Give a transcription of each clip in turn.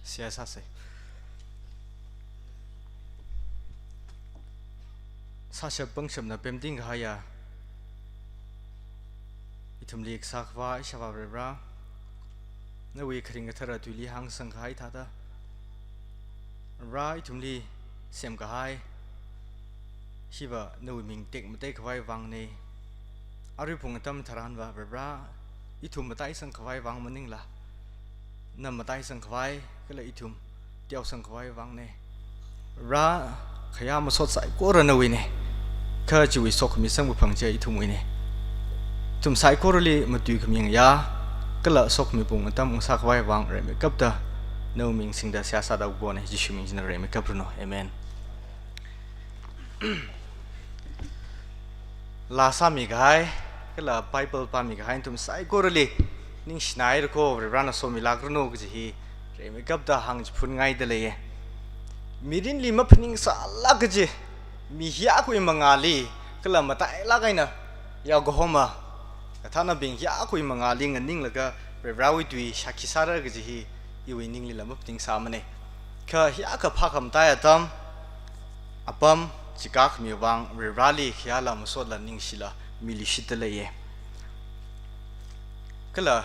siyasa se sasha pangsham na pemding haya itum lik sakwa ishawa rebra na we khring thara tuli hang sang khai thada ra itum li sem ka hai shiba no ming tek mate khwai wang ne ari phung tam tharan wa rebra itum matai sang khwai wang maning la nam matai sang khwai kala itum tiaw sang khwai wang ne ra khaya ma sot sai ko ra na we ne kha chui sok mi sang bu phang che itum we ne tum sai ko ri ma tu khming ya kala sok mi pung tam sa khwai wang re me kap da no ming sing da sia sa da bo ne jishu ming jin re me kap no amen la sa mi gai kala bible pa mi gai tum sai ko ri ning snai ko re ran so mi lak no ji hi re me kap da hang phun ngai da le ye mirin li ma phning sa la ga ji mi hiya ko mangali kala mata la gai na ya go homa kathana bing hiya ko mangali nganing la ga re rawi tui shaki sara ga ji hi iwi ning li lam phning sa mane kha hiya ka pha kham ta ya tam apam chikak mi wang re rali khya la ma so la ning sila mi li shit le ye kala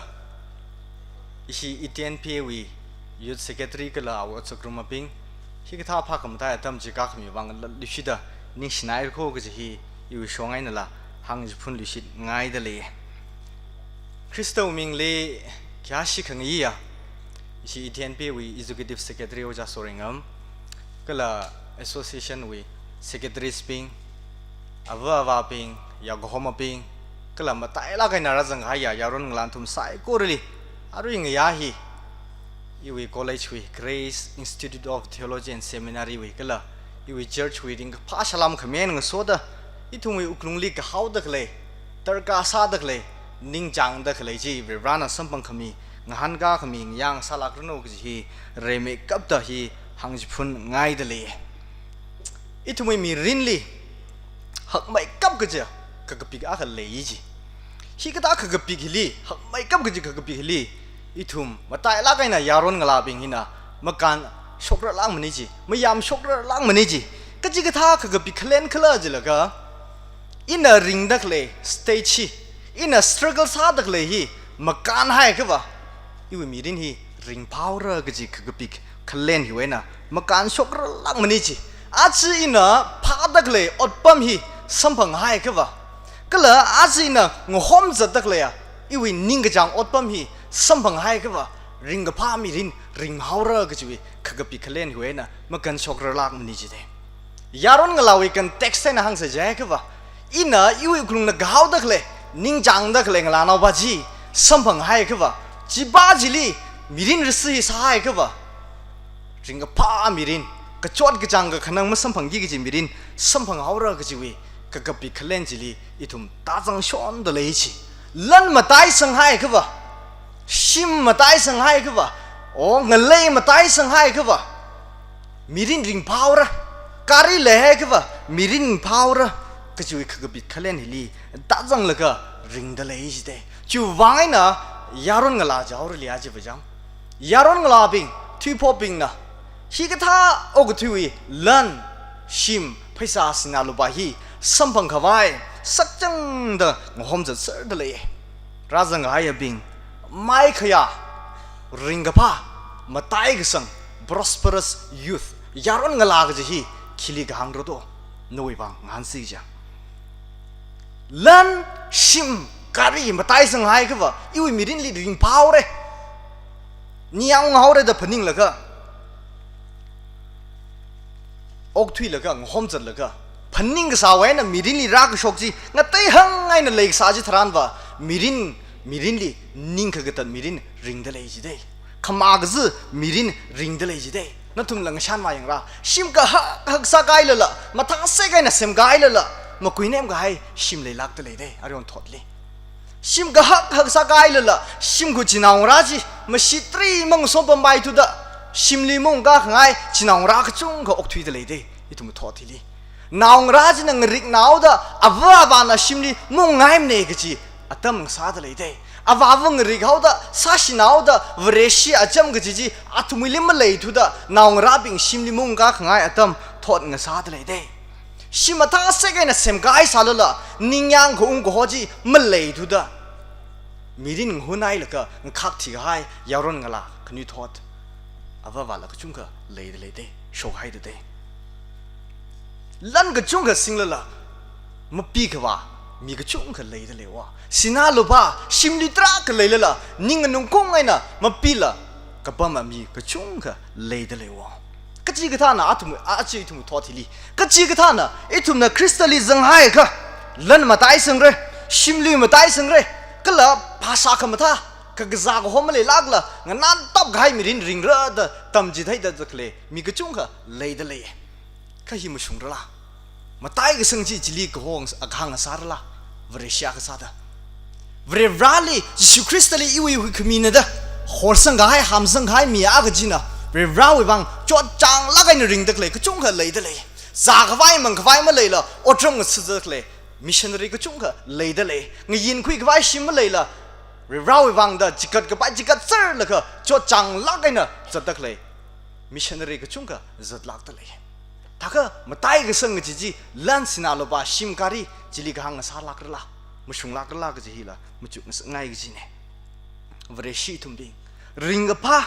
ishi iten pwi youth secretary kala aw chakruma ping hi ka tha pha kam ta tam chikak mi wang li shida ning snai ko ga ji hi iwi shongai na la hang ji phun li shit ngai da le Christo ming le kya shi khang yi ya ishi iten pwi executive secretary o ja soringam kala association we secretary ping awa ping ya gohoma ping kala matai la kai na ra jang ha ya yaron nglan thum sai ko ri aru ing ya hi iwi college we Grace Institute of Theology and Seminary we kala iwi church we ring pha salam khamen ng so da ithung we uklung li ka how da kle tarka sa da kle ning jang da kle ji rana sampang khami ngahan ga khami yang salak no ji re me kap da hi hang ji phun ngai da le ithung we mi rin li hak mai kap ga ja ka ka pik a kha le ji hi ka ta ka ka pik li hak mai kap ga ji ka ka pik li ithum matai la kai na yaron ngala bing hina makan shokra lang mani ji mayam shokra lang mani ji ka ji ka tha ka ga biklen khla ji la ga in a ring dak le stage hi in a struggle sa dak le hi makan hai ka ba iwi mi rin hi ring power ga ji ka ga bik khlen hi we na makan shokra lang mani ji a chi ina pha dak le otpam hi sampang hai ka ba kala a chi ina ngom za dak le ya iwi ning ga jang otpam hi sampang hai ka ba ring ga pha mi rin ring haura ga ji kha ga pi khlen huwe na makan shokra lak mani ji de yaron ngalawi kan text na hang sa ja ka ba ina iwi klung na gaw dak le ning jang dak le ngala na ba ji sampang hai ka ba ji ba ji li mirin rsi sa hai ka ba ring ga pha mirin ka chot ga jang ga khanang ma sampang gi ji mirin sampang haura ga ji wi ka ga pi khlen ji li itum ta jang shon da le chi lan ma tai sang hai ka ba shim matai sang hai ka ba o ngalei matai sang hai ka ba mirin ring power kari le hai ka ba mirin power ka chui ka bit khalen hili ta jang la ka ring da le ji de chu wang na yaron ngala jaw ri ya ji ba jang yaron ngala bing thui pho bing na hi ka tha o ga thui lan shim phaisa sina lu ba hi sampang khawai sakchang da ngom ja sar da le razang ha ya bing mai khaya ringapa matai gsang prosperous youth yaron ngala ga ji khili ga hang ro do noi bang ngan si ja lan shim kari matai sang hai ga ba iwi mirin li ring power niang ngau re da phaning la ga ok thui la ga ngom jan la ga phaning ga sa wa na mirin li ra ga shok ji ngatai hang ai na leik sa ji thran ba mirin li ning ka gatan mirin ring da lei ji dei khama ga zu mirin ring da lei ji dei na tum lang shan ma yang ra shim ka hak sa gai la matha se gai na sem gai la ma kui nem ga hai shim le lak da lei dei arion thot le shim ka hak sa gai la shim gu jinang ra ji ma shi tri mong so ba mai tu da shim li mong ga ngai jinang ra ka chung ga ok thui da lei dei itum thot li naung ra ji nang rik nau da awa ba na shim li mong ngai ne ga ji atam sa da lei dei avavang rigauda sasinauda vreshi acham giji atumulim leituda naung rabing simli munga khangai atam thot nga sad leide simata segaina semgai salala ningyang khung goji maleituda mirin hunai laka khak thi hai yaron ngala khni thot avawala kachunga leide leide shogai de lan kachunga singlala mapi khawa mi kachung ka leide lewa sina lupa simli tra ka leilala ning nung kong aina mapila ka bama mi kachung ka leide lewa kachi ka thana atum achi tum thothili kachi ka thana itum na crystally zanghai ka lan matai sangre simli matai sangre kala phasa ka matha ka gza ko homle lagla nganan top gai mirin ringra da tamji thai da zakle mi kachung ka leide le ka hi musung ra matai ga sangji jili ko hong akhang sarla vresha ka sada vre rally jisu christali iwi khmina da horsang ga hai hamsang hai mi a ga jina vre rawi bang chot chang la ga ni ring da kle ka chung ka le da le za ga vai mang ga vai ma le la otram ga su kle missionary ka chung ka le da le ngi yin khui ga vai shim ma le la vre rawi bang da jikat ga ba jikat sar la ka chot chang la ga na za da kle missionary ka chung ka zat lak da le taka matai ga sang ji lan sina lo ba shim kari jili ga hang sa lak la musung lak la ga ji la muchu ngai ga ji ne vre shi tum ding ring ga pa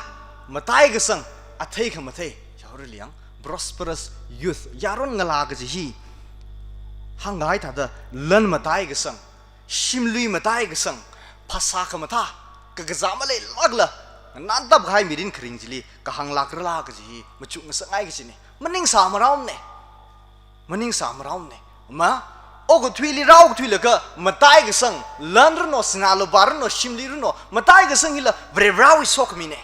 matai ga sang athai ga mathai yaur liang prosperous youth yaron ngala ga ji hang ngai ta da lan matai ga sang shim lui matai ga sang phasa ka matha ka ga za ma le lag la nan tab gai mirin khring jili ka hang lak la ga ji muchu ngai ga ji ne maning samaraum ne ma ogo twili rau twili ka matai ga sang landr no sinalo bar no shimli no matai ga sang ila vre rawi sok mi ne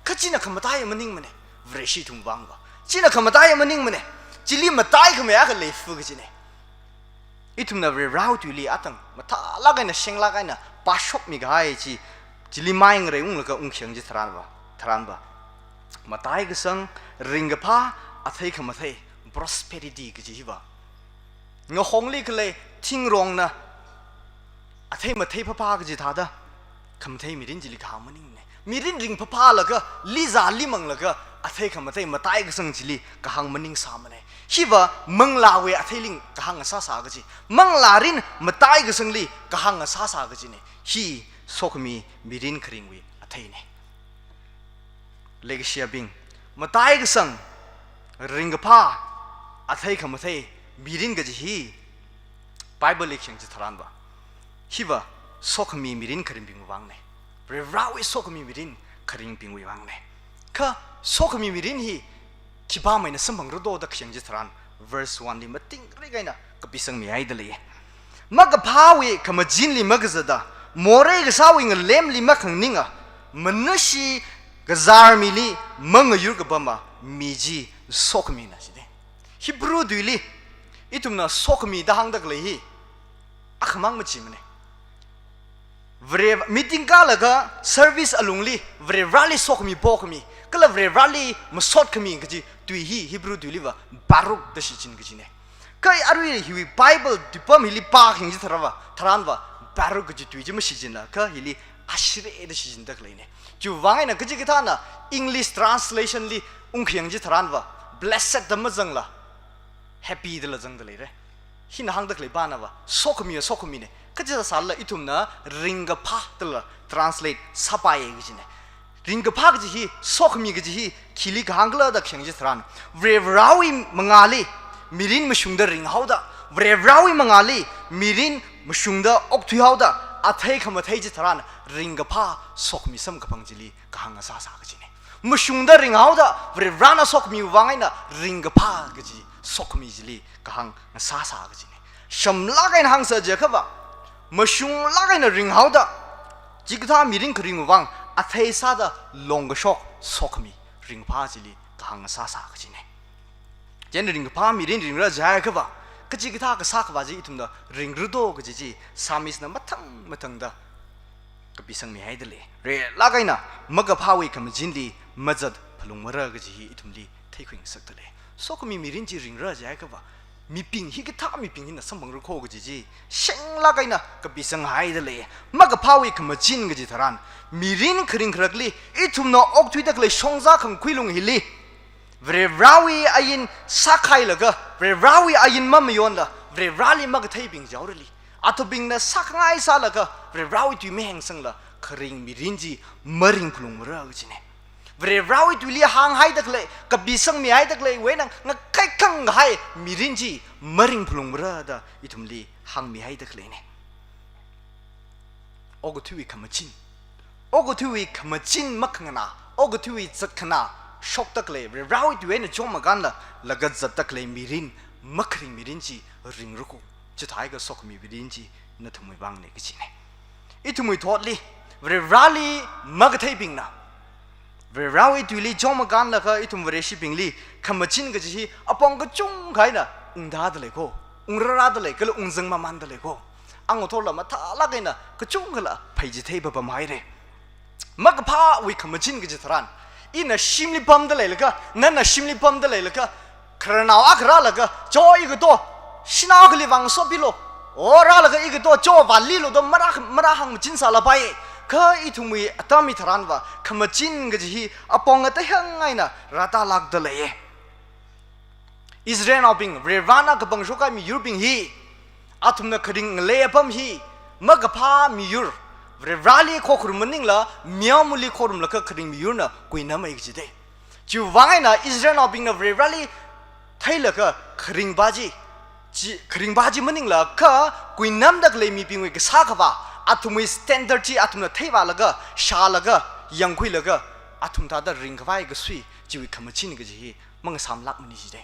kachina ka matai maning mane vre shi tum bang ba china ka matai maning mane chili matai ka me ya ka le fu ga chine itum na vre rau twili atang mata la ga na sheng la ga na pa shop mi ga ai chi chili mai ngre ung la ka ung khyang ji tharan ba matai ga sang ring ga pha athai ka mathai prosperity ga ji ba ngo hongli kle ting rong na athai mathai pha ga ji tha da kham thai mirin ji li kha maning ne mirin ring pha la ga li za li mang la ga athai ka mathai matai ga sang ji li ka hang maning sa ma ne hi ba mang la we athai ling ka hang sa ga ji mang la rin matai ga sang li ka hang sa ga ji ne hi sokmi mirin khring we athai ne legshia bing matai ga sang ring pa athai ka mathai mirin ga ji bible lection ji tharan ba hiwa sokmi mirin kharim bing wang ne bre rawi sokmi mirin kharing bing wang ne ka sokmi mirin hi kiba mai na sambang ro do da khyang ji tharan verse 1 li mating ri gaina ka pisang mi ai da le mag phawi ka majin li mag zada more ga sawi ng lem li ma khang ninga manashi ga zar mi li mang yur ga bama miji sokmi na side hebrew duili itumna sokmi da hang dak le hi akhmang ma chi mane vre meeting ka laga service alungli vre rally sokmi bokmi kala vre rally masot kami gaji tui hi hebrew duili ba baruk da shi chin gaji ne kai arui hi bible dipam hili pa hing ji tharawa tharan ba baruk gaji tui ji ma shi jin la ka hili ashire da shi jin dak le ne ju wangai na gaji ga na english translation li ungkhyang ji tharan ba blessed the mazang la happy the la jang the le re hin hang dak le ba na ba sokmi ne kaja sal la itumna ringa pha the translate sapai gi ne ringa pha gi hi sokmi gi hi khili gangla da khyang ji thran vrevrawi mangali mirin musung da ring hauda vrevrawi mangali mirin musung da okthui hauda athai khama thai ji thran ringa pha sokmi sam ka pangjili ka hang sa gi ne musung da ring hauda vrevrana sokmi wangaina ringa pha gi sokmi jili ka hang sa gi ne sham la gain hang sa je kha ba musung la gain ring hauda jigtha mirin khring wang athai sa da long shok sokmi ring pha jili ka hang sa gi ne jen ring pha mirin ring ra ja kha ba ka jigtha ka sa ba ji itum da ring ru do gi ji samis na mathang da ka bisang mi hai de le re la gaina maga phawi kam jinli majad phalung mara gi ji itum li thai khwing sak de le sokmi mirin ji ring ra ja kha ba มีปิงฮิกท่ามีปิงหินะสมองรู้โคกจีเชิงละกันนะกับปีสังหายทะเลมักกับพาวิขมาจินกจีทารันมีรินคริงครักลีอีทุมนออกทุยตะเลยชงซาขังคุยลงฮิลีเวราวีอายินสักใครละก็เวราวีอายินมั่มยอนละเวราลีมักไทยปิงเจ้าเลยอัตบิงนะสักง่ายซาละก็เวราวีตุยไม่แห่งสังละคริงมีรินจีมาริงพลุงมระกจีเนี่ยเวราวิตุลีหางให้ตะเลยกับบิสังมีให้ตะเลยเว้นังงักใครขังให้มีรินจีมาริงพลุงระดาอิทุมลีหางมีให้ตะเลยเนี่ยโอ้ก็ทุยขมาจินโอ้ก็ทุยขมาจินมักขนาโอ้ก็ทุยจัดขนาชกตะเลยเวราวิตุเวนจงมากันละแล้วก็จัดตะเลยมีรินมักริงมีรินจีริงรุกุจะท้ายก็สกมีรินจีนั่นทุมวยบังเนี่ยก็จีเนี่ยอิทุมวยทอดลีเวราลีมักไทยปิงนะเวลาอีตุลีจอมกันละก็อีทุมเวรชิปิงลีขมจินก็จะฮีอปองก็จุงใครนะดาดเลยก็ราดเลยก็เลยจังมามันเลยก็อังโทรละมาท่าละกันนะก็จุงก็ละไปจิเทบะไม่เลยมักพาวิขมจินก็จะทรันอีน่ะชิมลิปั๊มเลยละก็นั่นน่ะชิมลิปั๊มเลยละก็ครานาวอักราละก็จออีกตัวชินาวก็เลยวังสบิโลโอ้ราละก็อีกตัวจอวันลีโลตัวมาราหังจินซาลาไปก็อีทุมีอัตมิทรันว่าขมจินก็จะฮีอปองก็เตยังไงนะรัตลักเดเลยอิสราเอลบิงเรวานากับบังโชกามียูบิงฮีอัตมนักดิ่งเล่ปั๊มฮีมักพามียูเรวาลีโคครุมันนิงละเมียวมุลีโครุมละก็คดิ่งมียูนะกุยน้ำไม่กี่เดจู่ว่าไงนะอิสราเอลบิงนะเรวาลีไทยละก็คดิ่งบาจีคดิ่งบาจีมันนิงละก็กุยน้ำดักเลยมีปิงวิกสักว่าอัตุมีสแตนดาร์ดที่อัตุมน่ะเทวาละก็ชาละก็ยังคุยละก็อัตุมท่าดริงกวายก็สุยจีวิขมจินก็จีมังสามลักมันนี่จีเด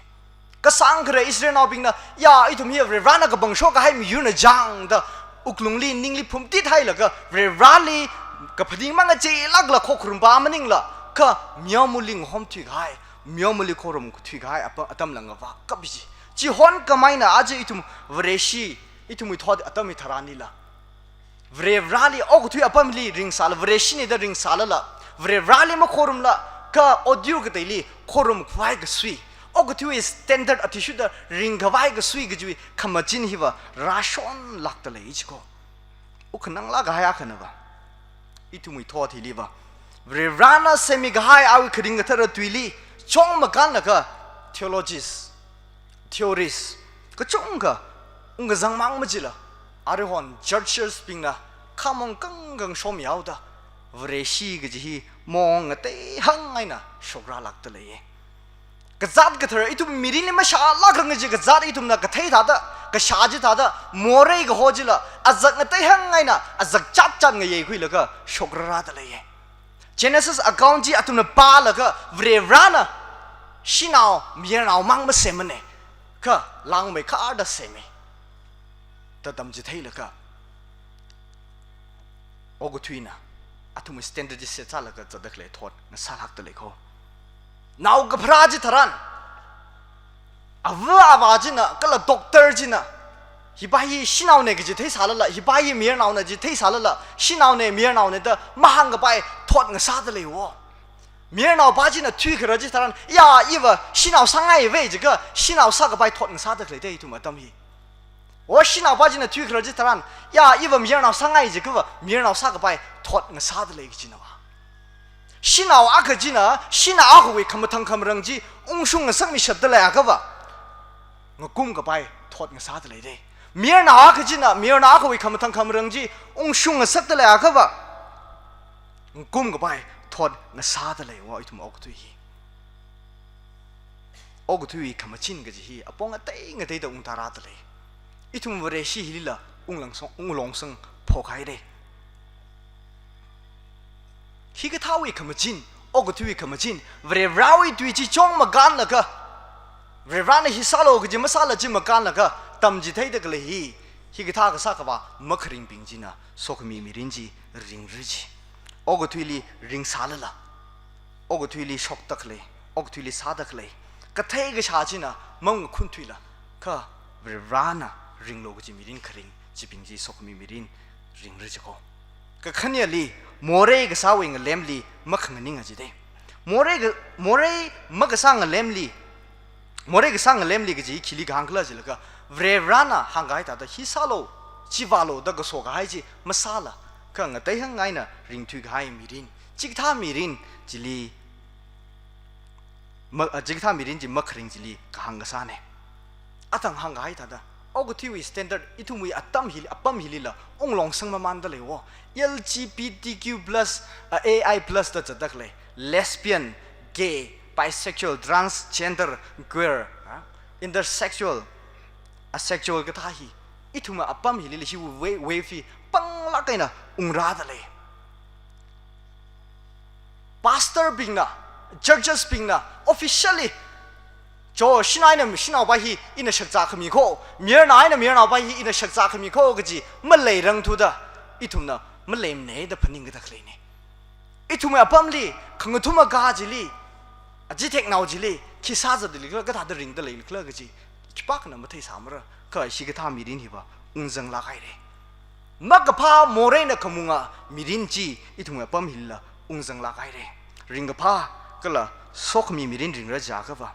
ก็สังเกตอิสราเอลบิงนะยาอิตุมีเรวานะก็บังโชก็ให้มีอยู่นะจังเดอุกลุงลีนิงลีพุ่มติดให้ละก็เรวาลีก็พอดีมังก็จีลักละโคครุมบามันนิงละก็เมียวมุลิงหอมถุยให้เมียวมุลิโครมถุยให้อัตมลังก็ว่าก็บิจีฮอนก็ไม่นะอาจจะอิตุมเวรชีอิตุมีทอดอัตมิทารานีละเวรราลีโอ้ก็ทุยอปัมลีริงซาลเวรชินีเดริงซาลละเวรราลีมาโครุมละก็ออดิโอก็เตลีโครุมควายก็สุยโอ้ก็ทุยสแตนดาร์ดอธิชุดริงควายก็สุยก็จุยขมาจินฮิวะราชอนลักตะเลยอีกก็โอ้ขนังลักหายกันนะวะอีทุมีทอทีลีวะเวรรานะเซมิกหายเอาคริงก็เธอตุยลีจงมากันละก็ theorist ก็จงก็จังมังมาจิละอาริฮอนจัดเชิร์สปิงนะข้ามองกังชมยาวดาเวรชีก็จะฮีมองเตะหังไงนะชกราลักตะเลยก็จัดก็เธออีทุมมีรินเลยมาชาลักรังจีก็จัดอีทุมนะก็เทท่าดะก็ชาจิท่าดะโมเรย์ก็โหจิละอาจักเตะหังไงนะอาจักจัดไงยัยคุยละก็ชกราตะเลย Genesis account จีอาทุมนะปาละก็เวรรานะชินาวมีนาวมังมาเสมันเนี่ยก็ลังไม่ขาดเสมันแต่ดำจิตให้ละก็โอ้ก็ทุยนะอาทุมสแตนดาร์ดเซตซาละก็จะได้เลยทอดงั้นสาลักตะเลยเขานาวกับพระจิตรันอาวาจินะก็ละด็อกเตอร์จินะฮิบายชินาวเนี่ยก็จะเทสาละละฮิบายมีนาวเนี่ยจะเทสาละละชินาวเนี่ยมีนาวเนี่ยแต่มาหังกับไปทอดงั้นสาตะเลยวะมีนาวบาจินะทุยขึ้นจิตรันยาอีวะชินาวสังไงเว้ย这个ชินาวสักกับไปทอดงั้นสาตะเลยได้ทุกมาตั้มฮี我洗脑把进来推开了这当然呀，因为米尔脑伤害这个吧，米尔脑啥个白脱我啥的来个进来吧。洗脑阿个进来，洗脑阿个为看不通看不认知，翁兄个生命晓得来阿个吧，我公个白脱我啥的来的。米尔脑阿个进来，米尔脑阿个为看不通看不认知，翁兄个晓得来阿个吧，我公个白脱我啥的来，我一头毛个对。我个对看不进个这些，阿帮我带我带到翁大拉的来。อีทุมเวรชีฮิลิละองลงซึ่งพอใครได้ฮิกท้าวิขมจินโอกทุยขมจินเวรราวิตุยจีจงมากันละก็เวราเนี่ยฮิซาโลกจิมาซาละจิมากันละก็ตั้มจิไทยตะกเลยฮิกท้าก็สักว่ามักริงปิงจินะสกมีริงจีริงริจีโอกทุยลีริงซาละละโอกทุยลีชกตะกเลยโอกทุยลีซาตะกเลยก็เทกชาจินะมังคุณทุยละก็เวรานะริงโลกจีมีริงคริงจีปิงจีสกมีริงริงริจก็ก็ขันยาลีโมเรก็สาวเองเลมลีมักเงินนิงจีเดโมเรมักสร้างเลมลี โมเรกสังเล่มลีกจีคิลิกฮังกลาจิลกะเวรรานะฮังไกตาตฮิซาโลจิวาโลดกโซกไฮจิมาซาลากังเตยฮังไงนะริงทุกไฮมีรินจิกท่ามีรินจิลีจิกท่ามีรินจิมักริงจิลีกฮังกษาเนอัตังฮังไกตาตาโอกทีวีสแตนดาร์ดอิทุมุยอัตตัมฮิลอัปปัมฮิลิละองลองสังมามันตะเลวะ LGBTQ+ AI+ ตะจัดตักเลย lesbian gay bisexual transgender queer intersexual asexual ก็ท่าฮีอิทุมาอัปปัมฮิลิลิชิวเวฟีปังลักไงนะองราตะเลย pastor บิงนะ churches บิงนะ officially就现在呢，现在把伊因那食杂克米口，明儿哪呢明儿哪把伊因那食杂克米口个字，没来人图的，一图呢没来内的朋友个得来呢，一图么阿帮哩，看个图么家子哩，啊只听闹子哩，去啥子的哩，个他的人的来个个字，去把个那么太啥么了，可是个他米人去吧，真拉开嘞，没个怕莫人的可么啊，米人字一图么帮米了，真拉开嘞，人个怕个了，说个米人人个家个吧。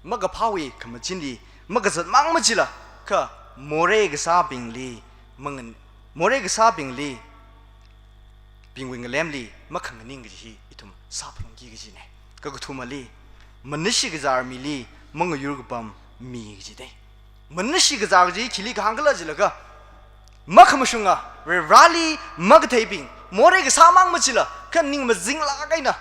มักกะพาวีขมจินลีมักกะจัดมังมจิละก็โมเรกซาบิงลีมังโมเรกซาบิงลีบิงวิงเลมลีมักขังนิ่งกะจีอิทุมซาพลงกีกะจีเนก็กะทุมาลีมันนิชิกะจาร์มีลีมังยูรกบัมมีกะจีเดมันนิชิกะจาร์จีคิลิกฮังกะละจิละก็มักขมชุงอ่ะเรราลีมักเทบิงโมเรกซามังมจิละก็นิ่งมาจิงลาไกนะ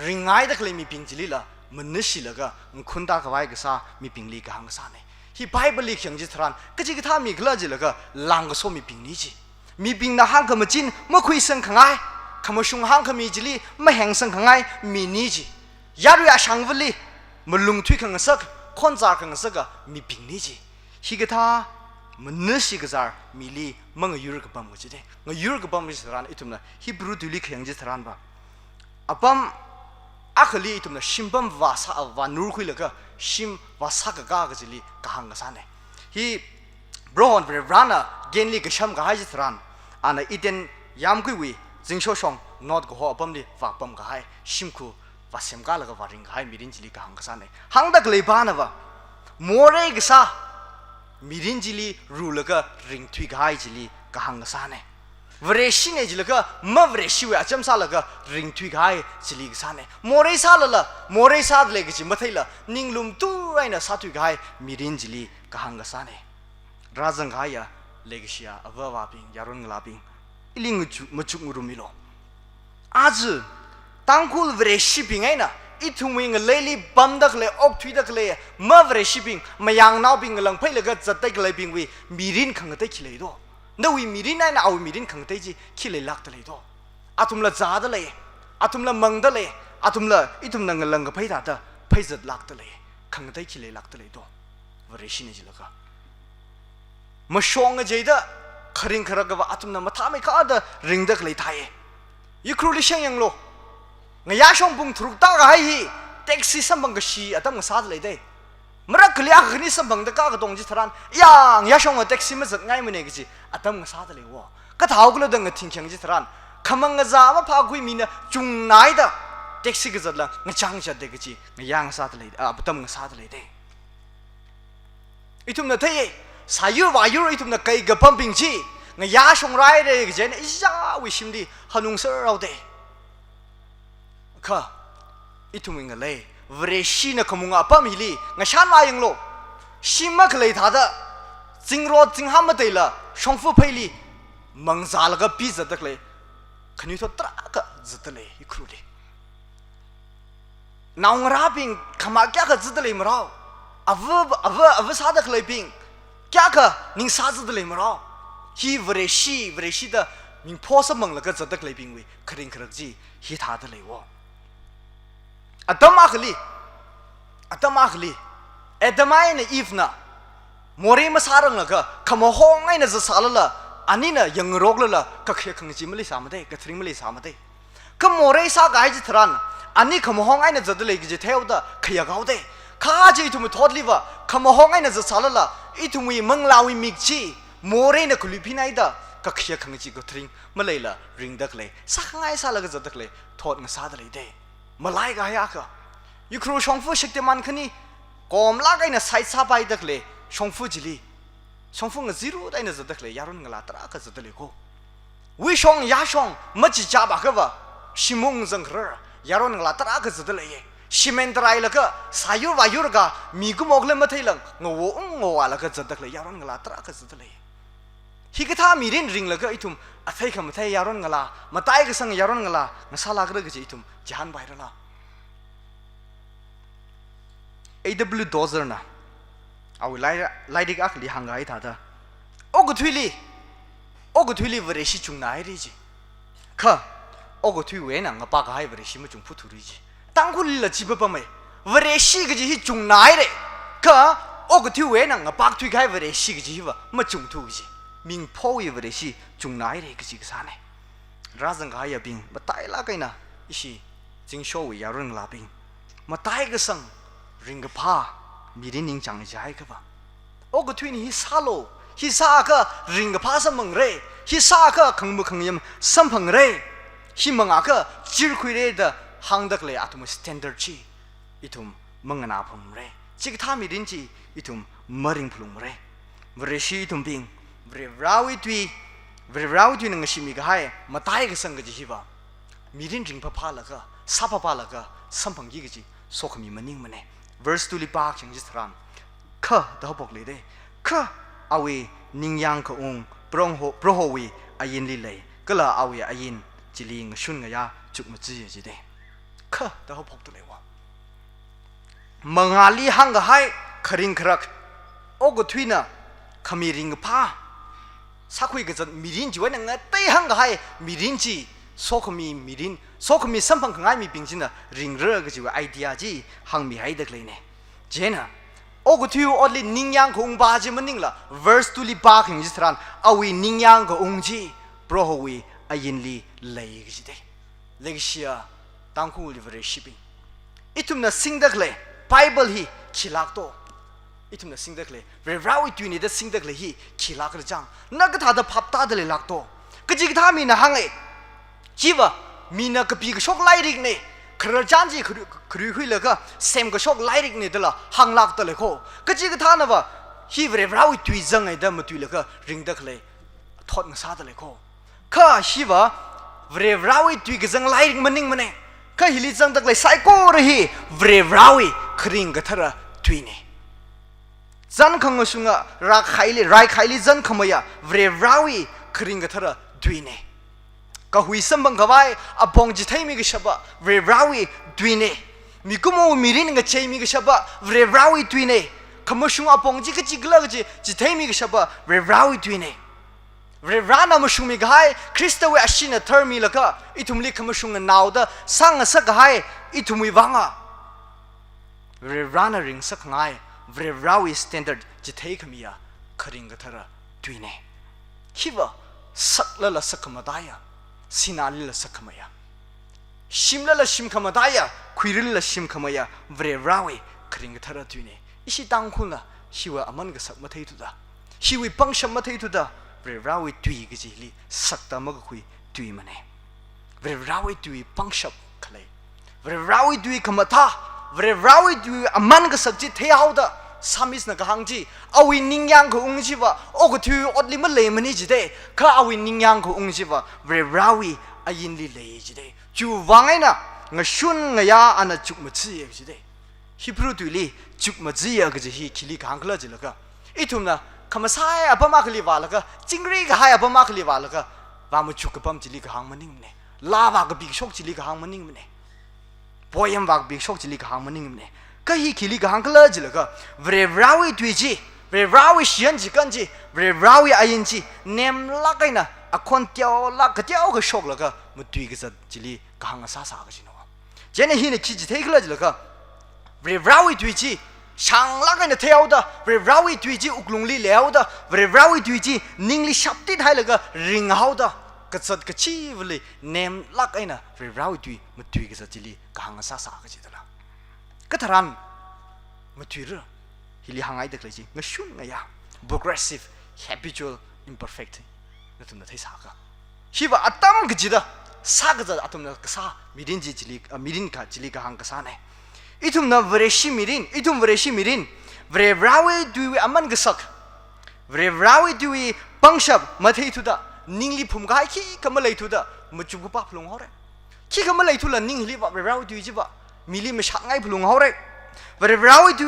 ริงไงตะเคลมีปิงจิลีละมันนึกสิละก็คุณตากวายก็ซามีปิงลีกับฮังซาเนี่ยที่ไบเบิลลีเขียนจิตรานก็จิกท่ามีกล้าจิละก็ลังก็โซมีปิงนี้จิมีปิงน่ะฮังก็มาจินมาคุยสังขังไงขมาชุงฮังก็มีจิลีมาแห่งสังขังไงมีนี้จิยารุยาช่างวิลีมาลุงทุยขังสักคนจ่าขังสักก็มีปิงนี้จิที่ก็ท่ามันนึกสิก็จ่ามีลีมันก็ยูรกับบัมก็จิเดงยูรกับบัมจิตรานอีทุมนะฮิบรูตุลีเขียนจิตรานบ่อ่ะบัมอาคลีตุมนะชิมบัมวาสาวานูรุคุยเลยก็ชิมวาสากะกากะจิลีกะฮังกะซาเนฮีบรอนเวรานะเกนลีกะชัมกะไฮจิตรันอันอีเดนยามกุยวีจิงโชชองนอดกะฮอบัมลีฝากบัมกะไฮชิมคูวาเซมกะละกะวาริงกะไฮมิรินจิลีกะฮังกะซาเนฮังดักเลยบานะวะโมเรกะซามิรินจิลีรูละกะริงทุยกะไฮจิลีกะฮังกะซาเนวเรชิเนจิละก็มาเวรชิเวอจัมซาละก็ริงทุยกายจิลีกษาเนโมเรซาละโมเรซาเลกจิมาไทละนิงลุมตู้ไรนะซาทุยกายมีรินจิลีกะฮังกษาเนราจังกายะเลกชิอาอวาวาปิงยารุนกลาปิงอิลิงจุมจุกงรุมิโลอาจตังคูลเวรชิปิงไงนะอีทุ่มิงเลลีบัมดักเลออกทุยดักเลมาเวรชิปิงมายังนาวปิงลังไปเลยก็จัดได้กลายปิงวีมีรินขังได้คิเลยโตนวีมีรินนะเอามีรินขังเตจิคิเลลักตะเลยตัวอาตุมละจาดเลยอาตุมละมังตะเลยอาตุมละอีตุมนังลังกับไพ่ตาตะไพ่จัดลักตะเลยขังเตคิเลลักตะเลยตัววริชินจิละก็มาชงเจดะขริงขรักว่าอาตุมนังมาทำให้ข้าดะริงดักเลยไทยยุครูลิเชงยังโลงยาชงปุงทุกตากให้ฮีแท็กซี่สัมบังกชีอาตุมกษัตริย์เลยได้มรักเลียกนี่สัมบังตะกากตรงจิตรันยังยาชงแท็กซี่มาจัดง่ายมันเองจิอาตมกษัตริย์เลยวะก็ท้าวก็เลยดังทิ้งเชียงจิตรันขมังกษามาพากุยมีนะจุงไหนดะแท็กซี่ก็จัดละงจังจัดเด็กจิงยังกษัตริย์เลยอาตมกษัตริย์เลยเด้อีทุมนะเทยสายุวายุอีทุมนะไกกับพัมปิงจีงยาชงไรเด็กเจนอิจาวิชิมดีฮนุงเสอเราเด้ค่ะอีทุมิงเลยเวรชีนะขมุงอาพัมฮิลีงฉันมายังโลชิมักเลยท่าดะจิงรอจิงห้ามมาเตละชงฟูเพลีมังซาลก็ปีจัดเลยขณิทตระก็จัดเลยอีครูดีนางราบิงขมาแก่ก็จัดเลยมราวอวซาดักเลยบิงแก่ก็นิงซาจัดเลยมราวฮีเวรชีดะมิงพ่อสมังแล้วก็จัดเลยบิงวิคริงครักจีฮีท่าดเลยวะอัตมาคลีเอดมาเนอีฟนะโมเรมาสารังละก็ขโมห้องไงนะจะสาลละอันนี้นะยังรกละก็เขียขังจิมลิสามได้ก็ทริมลิสามได้ก็โมเรสากายจิตรันอันนี้ขโมห้องไงนะจะได้เลยก็จะเท่าได้ขยักเอาได้ข้าจะทุ่มทอดลิวะขโมห้องไงนะจะสาลละอีทุ่มวีมังลาวิมิกจีโมเรนะคุลิพินัยได้ก็เขียขังจิก็ทริมมาเลยละริงดักเลยสักไงสาลก็จะดักเลยทอดงซาได้เลยได้มาไล่ก็ให้อะก็ยูครูชงฟูชิกเตมันคันนี้ กอมลากไอ้น่ะไซซาไปดักเลยชงฟูจิลีชงฟูงซีรูได้น่ะจะดักเลยยารุนกลาตระก็จะดักเลยกูวิชงยาชงมัจจาบักวะชิมุงจังเคร์ยารุนกลาตระก็จะดักเลยชิเมนตรายแล้วก็สายุวายุรกามีกุมอกเลยมาทีหลังงวแล้วก็จะดักเลยยารุนกลาตระก็จะดักเลยฮิกท่ามีรินริงแล้วก็ไอ้ทุ่มอัฐิขมันไทยยารุนกลามาตายก็สังยารุนกลางสาลากระก็จะไอ้ทุ่มจานไปแล้วล่ะAW dozer na awi lai dik akli hangai tha da ogu thuli vareshi chungnai ri ji kha ogu thui we na nga pa ga hai vareshi ma chung phutu ri ji tangkhul la chi ba mai vareshi ga ji hi chungnai re kha ogu thui we na nga pa thui gai vareshi ga ji ba ma chung thu ji ming pho yi vareshi chungnai re ga ji ga sa ne razang ga ya bing ba tai la kai na ishi jing show ya rung la bing ma tai ga sang ring pa mirin ning chang jai ka ba o go twin hi salo hi sa ka ring pa sa mong re hi sa ka khang mu khang yam sam phang re hi manga ka jir khui re da hang dak le atum standard chi itum mangana phum re chi tha mirin chi itum maring phum re vre shi itum bing vre rawi twi nang shi mi ga hai matai ga sang ga ji ba mirin ring pa la ka sa pa la ka sam phang gi ga ji so khami maning mane verse 2 li pa chang jis ram kha da bok le de kha awe ning yang ko prong ho wi ayin li le kala awe ayin chili ng shun nga ya chuk ma ji ji de kha da bok to le wa mangali hang ga hai kharing khrak og thwina khami ring pa sakhui ga mirin ji wa nang tai hang ga hai mirin ji sokhmi mirin sokhmi sampang ngai mi pingchina ring re ga ji idea ji hang mi hai dak le ne jena ogu thu only ningyang khong ba ji maning la verse 2 li ba khing ji thran awi ningyang ko ung ji pro ho wi ayin li lei ji de legsia tang khu li vre shipping itum na sing dak le bible hi khilak to itum na sing dak le re rawi tu ni da sing dak le hi khilak ra jang na ga tha da phap ta da le lak to ka ji tha mi na hang e jiwa mina ka pi ka shok lai rik ne khar jan ji khru hui la ka sem ka shok lai rik ne da la hang lak ta le kho ka ji ka tha na ba hi vre rawi tu jang ai da ma tu la ka ring dak le thot nga sa da le kho ka hi wa vre rawi tu ka jang lai rik maning mane ka hi li jang dak le sai ko re hi vre rawi khring ka thara tu ne zan khang sunga ra khai li zan khamaya vre rawi khring ka thara tu ne ka hui sambang gawai abong ji thai mi ga shaba vre rawi twine mi kumo mirin nga chei mi ga shaba vre rawi twine kamashung abong ji ka jigla ga ji thai mi ga shaba vre rawi twine vre rana mashung mi ga hai krista we ashina thermi la ka itumli kamashung naw da sang sa ga hai itumi wanga vre rana ring sak ngai vre rawi standard ji thai khamia kharing ga thara twine hiwa sakla la sakmadaya sinali la sakhamaya shimla la shimkhamadaya khwiril la shimkhamaya vre rawi khring thara tuine isi tangkhuna hiwa aman ga sak mathai tu da hiwi pangsham mathai tu da vre rawi tui gi jili sakta mag khui tui mane vre rawi tui pangshap khlai vre rawi tui khamatha vre rawi tui aman ga sakji theyau da samis na kahangji awi ningyang ko ungji ba ogo thu odli ma le mani ji de kha awi ningyang ko ungji ba vre rawi ayin li le ji de chu wangai na nga shun nga ya ana chuk ma chi ji de hebrew tu li chuk ma ji ya ga ji hi khili khang khla ji la ka itum na khamasai apa ma khli wa la ka chingri ga ha apa ma khli wa la ka wa mu chuk pam ji li ka hang maning ne la ba ga bi shok ji li ka hang maning ne poyam ba bi shok ji li ka hang maning ne ka hi khili ka hang khla ji la ka vre rawi tu ji vre rawi shian ji kan ji vre rawi ayin ji nem la kai na akhon tiao la ka tiao ga shok la ka mu tui ga ji li ka hang sa sa ga ji no jene hi ne chi ji thei khla ji la ka vre rawi tu ji shang la kai na theu da vre rawi tu ji uklung li leo da vre rawi tu ji ning li shap ti thai la ka ring hau da ka chat ka chi vle nem la kai na vre rawi tu mu tui ga ji li ka hang sa sa ga ji da la kataran mature hili hangai dak leji ngashun ngaya progressive habitual imperfect natum na thai saka hiwa atam gjida sagza atum na kasa mirin ji jili mirin ka jili ka hang kasa ne อีทุ่มน่ะเวรชิมิรินอีทุ่มเวรชิมิรินเวรราวดูวิอามันกษักเวรราวดูวิปังชับมาเททุดะนิ่งลีพุ่มกายขี้ก็มาเลยทุดะมาจุกปะพลุงเขาเลยขี้ก็มาเลยทุละนิ่งลีบะเวรราวดูจิบะมิลีมาชักไงพลุงเขาเลยเวรราวดู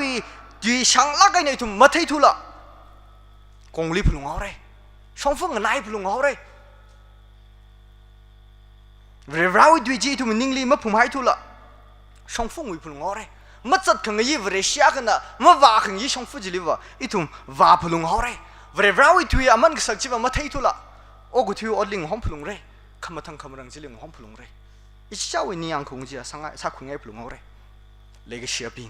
ช่างลักไงเนี่ยทุ่มมาเททุละกงลีพลุงเขาเลยช่องฟงกันไหนพลุงเขาเลยเวรราวดูจีทุ่มนิ่งลีมาพุ่มหายทุละช่องฟงวิพลุงเขาเลยมาจัดขังยี่เวรเชียกันนะมาว่าขังยี่ช่องฟูจิลิวะอีทุ่มว่าพลุงเขาเลยเวรราวดูอามันก็สักจิบะมาเททุละโอ้กูที่อดลิงห้องพลุงเลยขมาทั้งขมารังจิลิงห้องพลุงเลยอีเจ้าวิญญาณคงจะสังสักคงไงพลุงเขาเลยเล็กเชียบิง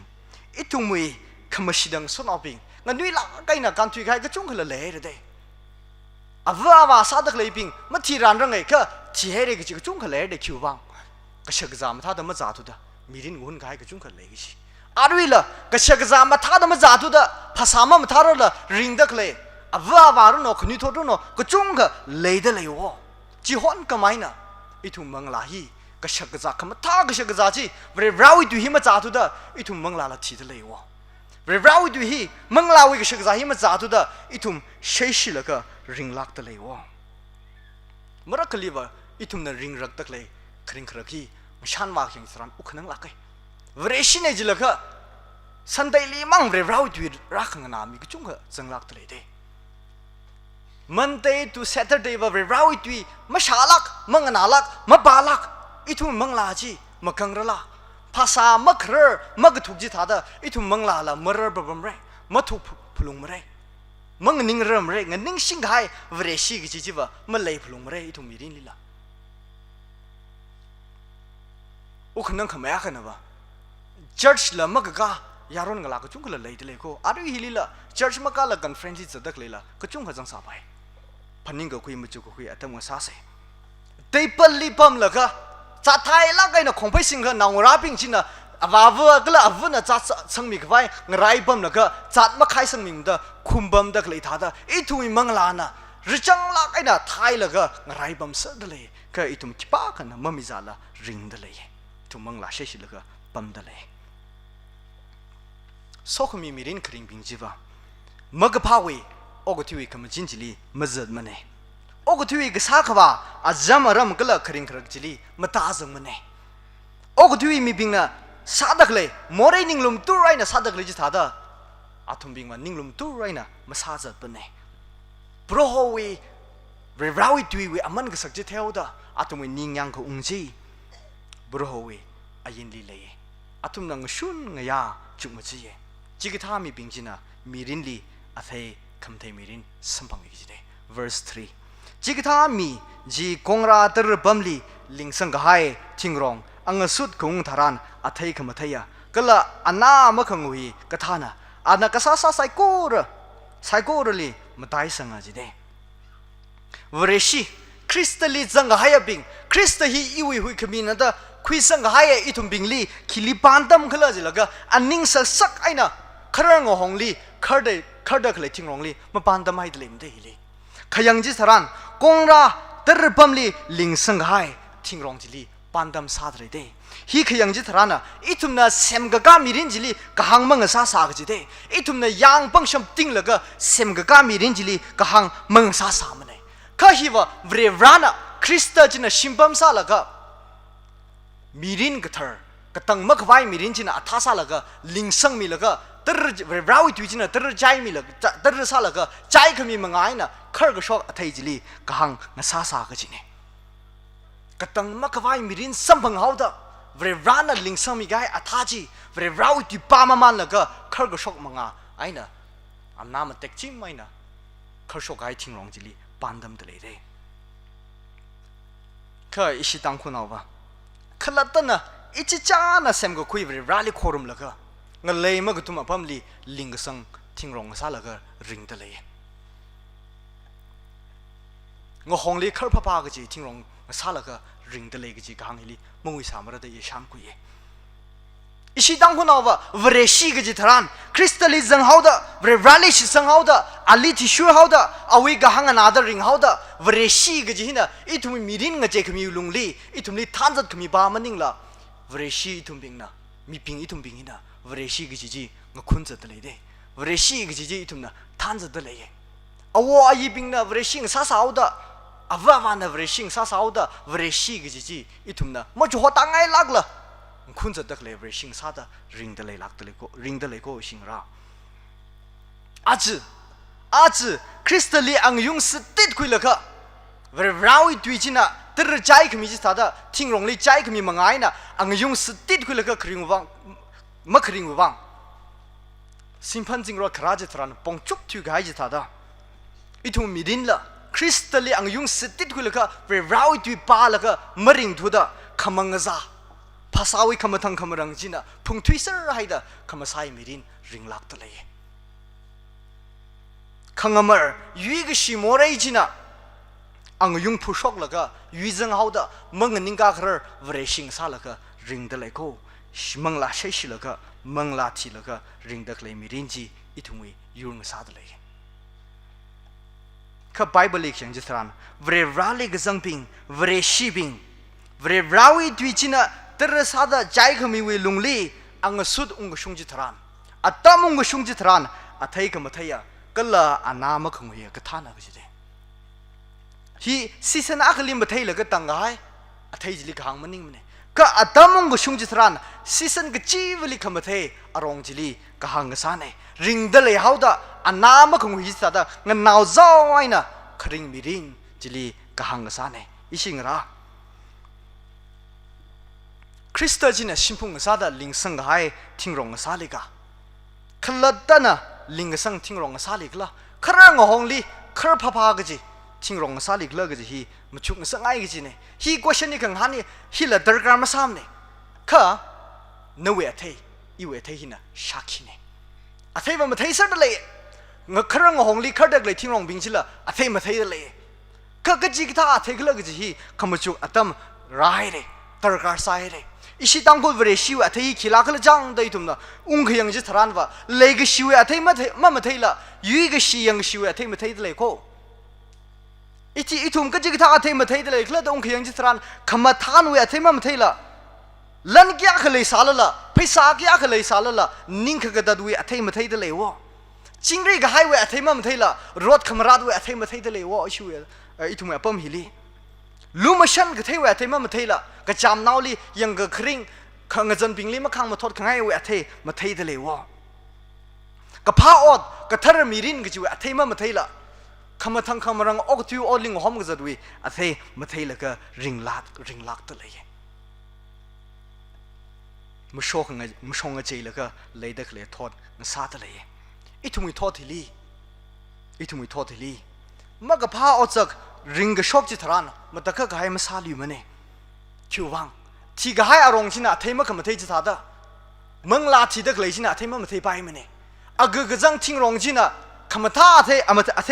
อีทุ่มมือขมาชิดังสนอบิงงั้นด้วยหลักไงนะการทุยใครก็จงขละเล่เลยเด้อว่าซาดักเลยบิงมาที่ร้านรังไงก็ที่ให้เด็กก็จงขละเล่เด็กคิววังก็เชื่อจามท่าดมาจ่าทุดะมีรินหุ่นใครก็จงขละเล่กิอารุยละก็เชื่อจามท่าดมาจ่าทุดะภาษามันท่าเราละริงดักเลยว่ารุนอขณิทรุนอก็จงขเลยเดเลยวะจีฮอนก็ไม่นะอีทุ่มมังลาฮีก็เชื่อจาขมาท่าก็เชื่อจาจีเวรเราดูหิมาจ่าทุดะอีทุ่มมังลาละทีเดเลยวะเวรเราดูหิมังลาวิก็เชื่อจาหิมาจ่าทุดะอีทุ่มเชื่อชิละก็ริงลักเดเลยวะเมื่อคลีวะอีทุ่มนั้นริงรักตะเลยคริงครักฮีมันชันมากอย่างสรานอุคนังลักไงเวรชินเอจิละก็สันเดลีมังเวรเราดูรักงานามีก็จงขจังลักเดเลเดMonday to Saturday ว่าเราอีตุยมาชาลักมังนาลักมาบาลักอีทุ่มมังลาจีมากังระละภาษามักเรอมักถูกจิตาดาอีทุ่มมังลาละมรบมเรมาถูกพลุงมเรมังนิ่งเริ่มเรงันนิ่งสิงหายเวรชีกิจิว่ามาเลยพลุงมเรอีทุ่มมีรินลีละโอ้คนนั้นขมายกันนะวะ Church ละมักกะยารอนกะลาก็จุงกะเลยเดเลยก็อารุฮิลีละ Church มักกะละกัน friend ที่จะดักเลยละก็จุงขจังสาไปพันนิ่งก็คุยมาจุกคุยอาตมาซาเสเตปลีปั๊มละก็จะไทยละก็นะคงไปสิงห์นางราบิงจินะว่าก็ละว่านะจะสังมีก็ไปงไรปั๊มละก็จัดมาขายสังมีมันคุมปั๊มดักเลยท่าดอีทุ่มมังลานะริจังละก็นะไทยละก็งไรปั๊มเสดเลยก็อีทุ่มคิดป้ากันนะมันมีจ่าละริงเดเลยทุ่มมังลาเชื่อละก็ปั๊มเดเลยสกมีรินคริงบิงจีว่ามักพาวีโอ้ก็ที่วิคำจินจิลีมาจัดมันเองโอ้ก็ที่วิกสักว่าอาจจะมารำก็ละคริงครักจิลีมาตาจังมันเองโอ้ก็ที่วิมีบิงนะสาดักเลยมอร์นิ่งลุมตู้ไรนะสาดักเลยจิตาดาอาทุมบิงมันนิ่งลุมตู้ไรนะมาสาจัดมันเองเพราะว่าวิเราอีตุยวิอามันก็สักจิตเท่าดาอาทุมวินิ่งยังก็อุ้งจีเพราะว่าวิอายินลีเลยอาทุมนังชุนงยาจุกมาจีจิกท่ามีบิงจินะมีรินลีอาเทคำเทมิรินสัมพังกิจเด verse 3จิกท่ามีจีกงราตรบัมลีลิงสังกายทิงรองอังสุดกงทารานอาเทคำเทียก็ละอันน่ามะขงวีกท่านะอันนักษาไซโกรลีมาตายสังอาจิเดวเรชีคริสต์ลีสังกายบิงคริสต์ฮีอีวิหุยขมินัดคุยสังกายอีทุมบิงลีคิลิปันตัมขลาจิลกะอันนิงสักไอนะครั้งงหงลีคาร์เดกเลยทิ้งรองลีมาปานดำให้เดลิมเดลีขยังจิสรันกงราตรบัมลีลิงสังให้ทิ้งรองจิลีปานดำซาดเลยเดฮีขยังจิสรันนะอีทุมน่ะเซมกะกามีรินจิลีกะหังมังซาสากจิเดอีทุมน่ะยังปังชมติงละกะเซมกะกามีรินจิลีกะหังมังซาสามันเนข้าฮีว่าเวรรานะคริสต์จินะชิมบัมซาละกะมีรินกะเธอกะตังมักไว้มีรินจินะอัฐาซาละกะลิงสังมีละกะตรเราอีตุยจินะตรใจมีละตรซาละก็ใจขมีมังไงนะคร์ก็ชอบไทยจิลีกหังงซาซาก็จิเนกตังมักไว้มีรินสัมพังเอาดะเวรานลิงสังมีไงอัฐาจีเวรเราอีตุยปามามันละก็คร์ก็ชอบมังไงนะอันน้ำมันเต็กจิมไม่นะคร์ชอบไงทิ้งรองจิลีปันดำทะเลเดก็อิชิตังคุณเอาวะขลัดตันนะอิจิจานะเซมก็คุยเวรราลิโครุมละก็งั้นเลยเมื่อกุมพัมลีลิงก์สังทิ้งรองซาละก็ริงทะเลงั้นห้องลีคาร์พาก็จีทิ้งรองซาละก็ริงทะเลก็จีกางฮิลีมงวิสามรดยช่างกุยอิชิดังคนเอาว่าเวรชีก็จีทรันคริสตัลลิซังฮาวดะเวรลิชิซังฮาวดะอาลีทิชูฮาวดะเอาไว้กางอันอาดริงฮาวดะเวรชีก็จีหินะอีทุ่มมีรินก็เจขมีลุงลีอีทุ่มลีท่านจัดขมีบามันนิ่งละเวรชีทุ่มบิงนะ มีปิงอิทุมปิงนะวเรชีกิจิงคุณจะตะเลยเด้วเรชีกิจิอิทุมนะท่านจะตะเลยอวอายีปิงนะวเรชิงซาสาวดะอวาวานะวเรชิงซาสาวดะวเรชีกิจิอิทุมนะมาจูหัวตังไงลักละคุณจะตะเลวเรชิงซาดะริงตะเลยลักตะเลยก็ริงตะเลยก็ชิงราอาจคริสต์ลีอังยุงสติดคุยละค่ะเวลาเราดูจีน่ะตระใจขมิจิตาดะทิ้งลงเลยใจขมิมังไงน่ะอังยุงสติดคุยละค่ะคริงวังมะคริงวังสิมพันจิงรอคราจิตรันปงจุบทุกหายจิตาดะอีทุ่มมีดินละคริสต์ลีอังยุงสติดคุยละค่ะเวลาเราดูปาละค่ะมะริงทุดะขมังซาภาษาวิขมทังขมรังจีน่ะพุงทวิสร์ให้ดะขมสายมีดินริงลักตะเลยขังมายุยกชิมอร์ไอจิน่ะอังยุงผู้ชกละก็ยุยจังเอาดะมังนิงกาคร์วเรชิงซาละก็ริงเดลัยโกมังลาใช้ชิละก็มังลาทีละก็ริงเดกเลยมีรินจีอิทุงวิยุงซาดเลยข้าไบเบิลเขียนจิตรานวเรราเลกจังปิงวเรชีบิงวเรราวิดุจิน่ะตระซาดะใจขมิวิลุงลีอังสุดอุงกชุงจิตรานอัตตามุงกชุงจิตรานอัทายกมทายะก็ละอานามของเฮียก็ท่านักจิตฮีซีซันอักลิมบัทเฮลก็ตั้งไงอัทายจิลิกหางมันนิ่งมันก็อัตมุงก็ชุงจิตรานซีซันก็จีวลิคำบัทเฮอารองจิลิก็หางก็สานริงเดลยฮาวดะอานามของฮิสตาดะเงินนาวจ้าวไอ้น่ะคริงมิรินจิลิก็หางก็สานอิชิงระคริสต์จีน่ะชิมพุงก็สาดะลิงสังไงทิ้งรองก็สาลิกาขลัดตะน่ะลิงสังทิ้งรองซาลิกละครั้งหงลีครพาพากจีทิ้งรองซาลิกละกจีฮีมาชุกสังไงกจีเนี่ยฮีกว่าฉันนี่ขังฮันนี่ฮีละดรการมาซ้ำเนี่ยข้านเวทเฮอีเวทเฮฮินะชักฮิเนี่ยอาเทมันมาเทสัดเลยงครั้งหงลีครดักเลยทิ้งรองบิงจิละอาเทมาเทเลยข้ากจีกท่าอาเทกละกจีฮีขมาชุกอาตมร้ายเลยดรการใส่เลยอิชิตังกุลเวรชิวะเทยขีลากลจังได้ทุมนะอุ้งขยังจิตรานวะเลกชิวะเทยมาเทยละยุยกชิยังชิวะเทยมาเทยเลยโคอิจิอิทุมก็จิกท่าเทยมาเทยเลยคลาดอุ้งขยังจิตรานขมาทานเวะเทยมาเทยละลันกี้ขเลยสาลละพิษากี้ขเลยสาลละนิ่งขกระดัดเวะเทยมาเทยเลยวะจิงรีก็ให้เวะเทยมาเทยละรถขมราดเวะเทยมาเทยเลยวะอิชิวะอิทุมปั๊มฮิลีลูมาชันก็เทวะเทมาเทละก็จำนาวลียังก็คริ่งขังจันปิงลีมาขังมาทอดขังไงเวะเทมาเทเดเลวะก็พาอดก็ทาร์มีรินก็จิวะเทมาเทละขมาทั้งขมารังออกทิวอลิงหอมก็จะด้วยอะเทมาเทละก็ริงลักตะเลยมุชงกเจละก็เลยเด็กเลยทอดมันซาตะเลยอีทุ่มทอดทีลีมันก็พาอดจากริงก็ชอบจิตรานมันตะก็ให้มาซาลิมันเองคิววังที่ก็ให้อารมณ์ชินะเทมันก็มาเทจิตาดะมึงลาที่เด็กเลยชินะเทมันมาเทไปมันเองอากูก็จังทิ้งรองชินะขมาท่าเท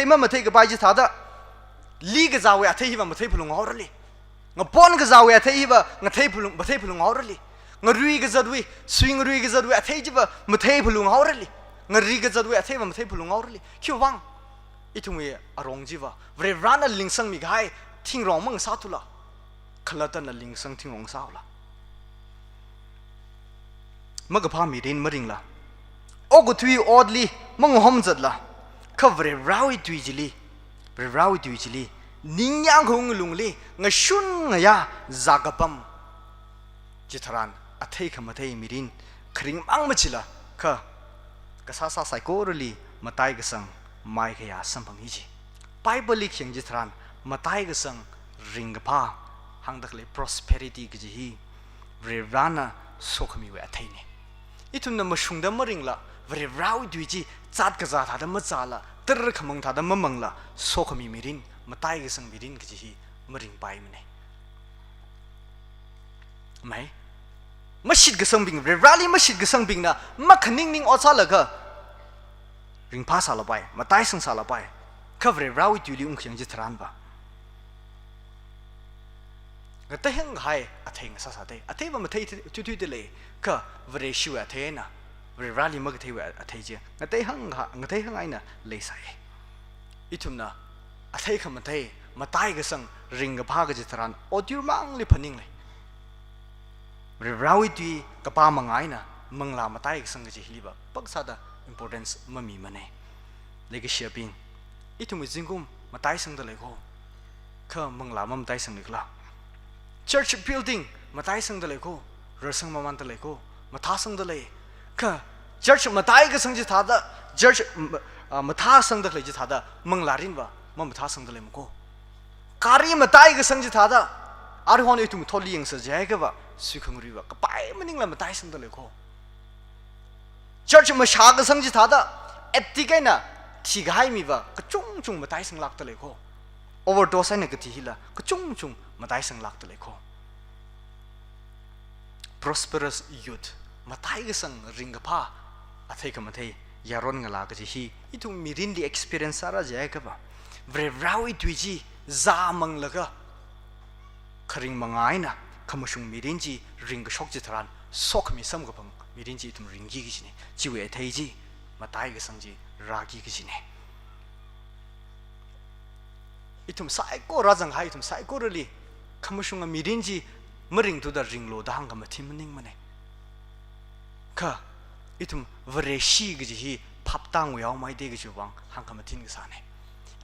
มันมาเทก็ไปจิตาดะลีก็จะเอาเทฮิบะมาเทพลุงเอาเลยงาปอนก็จะเอาเทฮิบะงาเทพลุงเอาเลยงารุยก็จะด้วยสวิงรุยก็จะด้วยเทฮิบะมาเทพลุงเอาเลยงารีก็จะด้วยเทมันมาเทพลุงเอาเลยคิววังอีทุ่มอารมณ์จีวะเวลานั้นลิงสังมีใครทิ้งรองมังสาตุละขลัดนั้นลิงสังทิ้งรองสาวละมักพามีรินมาริงละโอ้กุทวีออดลีมังหอมจัดละข้าเวลาวิตุยจิลีนิ่งยังคงลุงลีงชุนงยาจากปั๊มจิตรานอัฐิขมาเทมีรินคริงมังมาจิละข้ากษัตริย์ไซโครลีมาตายกษังไม่ขยาสัมพังฮิจิไบเบิลเขียนจิตรานมาตายกษังริงกพ้าหังดักเลย prosperity กจีฮีเวลาน่ะสุขมีเวทนี่อีทุนน่ะมาชุงดำมาริงละเวลาวิดูจีจัดกษัตริย์ท่าดำมาจ่าละตระขมังท่าดำมามังละสุขมีมิรินมาตายกษังมิรินกจีฮีมาริงไปมันเนี่ยไม่มาชิดกษังบิงเวลาลีมาชิดกษังบิงนะมาขนิ่งออซาละก็ริงพาสาลไปมาตายสังสาลไปข้าเวลาวิดูลีอุ้งเขียงจิตรานบ่ก็เตะหังไห้อาเทงซาซาเตะอาเทว่ามาเททุยเดเลยก็เวลาชิวอาเทนะเวลาลีมาก็เทวอาเทเจียก็เตะหังไอ้น่ะเลยใส่อีทุ่มน่ะอาเทขมันเทมาตายก็สังริงกับพาก็จิตรานอดยูมังเลยพันนิ่งเลยเว เราอีดีกับป้ามังไงนะมังลามาตายกับสังกัจฮิลิบะปักษาดา importance มามีมันเองเลยก็เชียบิงอีทุ่มจิงกุมมาตายสังเดเลยก็ข้ามังลามาตายสังเลยก็ church building มาตายสังเดเลยก็รสังมามันเดเลยก็มาท้าสังเดเลยข้า church มาตายกับสังจิตท่าดา church มาท้าสังเดเลยจิตท่าดามังลารินวะมาท้าสังเดเลยมั้งก็การีมาตายกับสังจิตท่าดาอาร์ฮอนอีทุ่มทอลียังเสียใจกับว่าสุขังรีวะก็ไปมันนิ่งละมาตายสังเดเลยก็ church มาชากับสังจิตท่าดาเอติกันนะที่กายมีวะก็จุงมาตายสังลักเดเลยก็ overdose เนี่ยก็ที่ฮิละก็จุงมาตายสังลักเดเลยก็ prosperous youth มาตายกับสังริงกับผ้าอาศัยกับมาเทียารอนกับลาก็จะฮีอีทุ่มมีรินดี experience อะไรใจกับว่าเวราวอีดุยจีจามังละก็คริงมังไงนะขมุชุงมีรินจีริงกับช็อกจิตรันซอกมีซ้ำกับพังมีรินจีทุ่มริงกีกิจเนี่ยจิวเอเทจีมาตายกับสังจีรากีกิจเนี่ยอีทุ่มไซโก้ราจังไฮอีทุ่มไซโก้เรลีขมุชุงมีรินจีมริงตัวดาริงโลดังกับมาทิมนิ่งมันเนี่ยค่ะอีทุ่มเวรชีกิจฮีพับตั้งไว้เอาไม่ได้กิจวังหังกับมาทิมกิจสานเนี่ย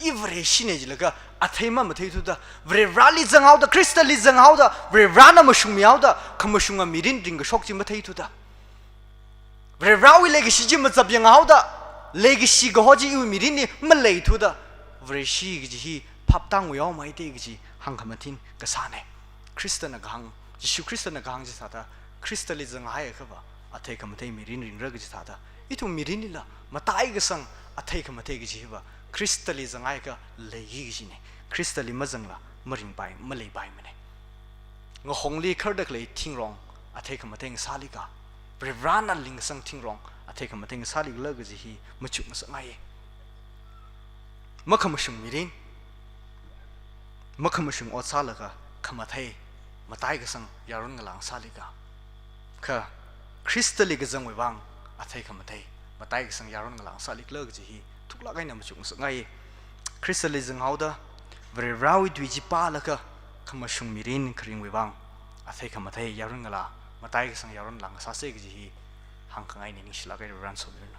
อีเวรชีเนี่ยจิลก็อาเทมันมาเทตุดาเวรลีจังเอาดาคริสตัลลีจังเอาดาเวรานามาชุมยาวดาขมุชุงมีรินริงกับช็อกจิมาเทตุดาเวราวิเลกชิจิมาจับยังเอาดาเลกชิกฮอจิอีมีรินนี่มาเลยตุดาเวรชีกิจฮีพับตั้งไว้เอาไม่ได้กิจหังกับมาทิมกิจสานเนี่ยคริสเตียนกังยิสุคริสเตียนกังจิตาดาคริสตัลลีจังไงครับว่าอาเทกับมาเทมีรินริงเรื่องจิตาดาอีทุ่มมีรินนี่ละมาตายกับสังอาเทกับมาเทกิจว่าคริสตัลลีจังไงก็เลยกิจเนี่ยคริสตัลลีมาจังละมาริงไปมาเลยไปมันเนี่ยงหงลีเคอร์ดักเลยทิ้งรองอาเทกับมาเทงซาลิกาเบรรานัลลิงสังทิ้งรองอาเทกับมาเทงซาลิกเลิกกิจฮีมาจุมาสังไงมาขมชุงมีรินมาขมชุงอดซาลกะขมาเทมาตายกับสังยารุนกหลังซาลิกาค่ะคริสตัลลีก็จังไว้บ้างอาเทกับมาเทมาตายกับสังยารุนกหลังซาลิกเลิกกิจฮีทุกละไงนะมาจุมาสังไงคริสตัลลีจังเอาดาเวรราวิดุยจิปาละก็ขมาชุงมีรินคริงไว้บ้างอาเทกับมาเทยารุนกหลังมาตายกับสังยารุนหลังซาเซกิจฮีหังกังไงนี่นิชละก็เรื่องสมบูรณ์